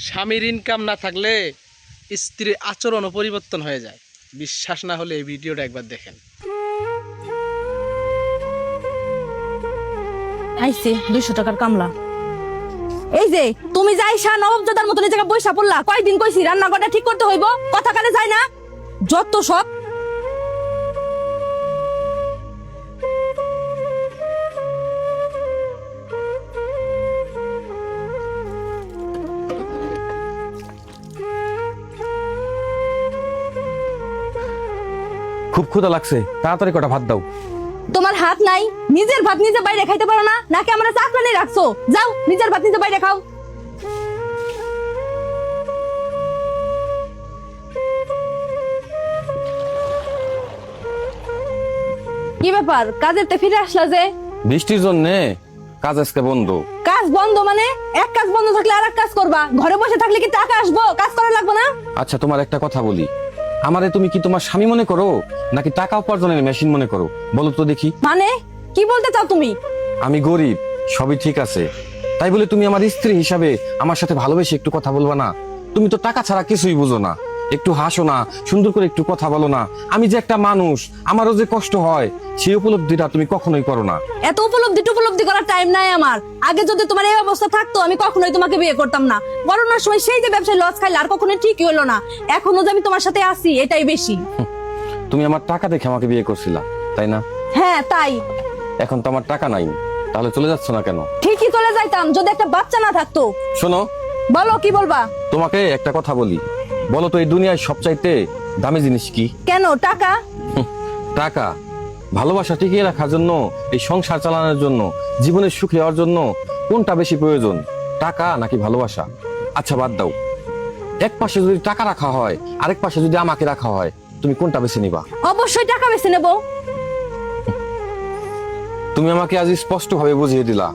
স্বামীর ইনকাম না থাকলে স্ত্রীর আচরণও পরিবর্তন হয়ে যায়। বিশ্বাস না হলে এই ভিডিওটা একবার দেখেন। আইছে 200 টাকার কামলা। এই যে তুমি যাইসা নবজাতার মতো নিজেকে বইসা পড়লা, কয়দিন কইছি রান্নাঘরটা ঠিক করতে হইব, কথা কানে যায় না, যত সব। খুব ক্ষুধা লাগছে, তাড়াতাড়ি কটা ভাত দাও। তোমার হাত নাই, নিজের ভাত নিজে বাইরে খাইতে পারো না, নাকি আমরা চাকরানি রাখছো? যাও নিজের ভাত নিজে বাইরে খাও। কি ব্যাপার, কাজের তে ফিরে আসলা যে? বৃষ্টির জন্য কাজ আজকে বন্ধ। কাজ বন্ধ মানে? এক কাজ বন্ধ থাকলে আর এক কাজ করবা, ঘরে বসে থাকলে কি টাকা আসবো? কাজ করা লাগবে না? আচ্ছা, তোমার একটা কথা বলি, আমারে তুমি কি তোমার স্বামী মনে করো নাকি টাকা উপার্জনের মেশিন মনে করো? বলো তো দেখি। মানে কি বলতে চাও তুমি? আমি গরিব, সবই ঠিক আছে, তাই বলে তুমি আমার স্ত্রী হিসাবে আমার সাথে ভালোবেসে একটু কথা বলবা না? তুমি তো টাকা ছাড়া কিছুই বুঝো না, একটু হাসো না, সুন্দর করে একটু কথা বলো না। আমি যে একটা মানুষ, আমারও যে কষ্ট হয়, সেই উপলব্ধিটা তুমি কখনোই করো না। এত উপলব্ধি করার টাইম নাই আমার। আগে যদি তোমার এই অবস্থা থাকতো আমি কখনোই তোমাকে বিয়ে করতাম না। করোনার সময় সেই যে ব্যবসায় লস খাইলে আর কখনোই ঠিকই হলো না। এখনো যে আমি তোমার সাথে আছি এটাই বেশি। তুমি আমার টাকা দেখে আমাকে বিয়ে করছিলা, তাই না? হ্যাঁ তাই। এখন তো আমার টাকা নাই, তাহলে চলে যাচ্ছ না কেন? ঠিকই চলে যাইতাম যদি একটা বাচ্চা না থাকতো। শোনো, বলো কি বলবা? তোমাকে একটা কথা বলি, বলো তো এই দুনিয়ায় সবচাইতে দামি জিনিস কি? কেন? টাকা। টাকা। ভালোবাসা টিকিয়ে রাখার জন্য, এই সংসার চালানোর জন্য, জীবনের সুখী হওয়ার জন্য কোনটা বেশি প্রয়োজন, টাকা নাকি ভালোবাসা? আচ্ছা বাদ দাও, এক পাশে যদি টাকা রাখা হয়, আরেক পাশে যদি আমাকে রাখা হয়, তুমি কোনটা বেছে নিবা? অবশ্যই টাকা বেছে নেবো। তুমি আমাকে আজ স্পষ্ট ভাবে বুঝিয়ে দিলা,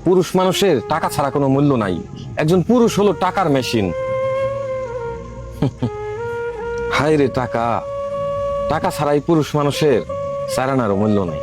পুরুষ মানুষের টাকা ছাড়া কোনো মূল্য নাই। একজন পুরুষ হলো টাকার মেশিন। হায় রে টাকা, টাকা ছাড়াই পুরুষ মানুষের চারানারও মূল্য নাই।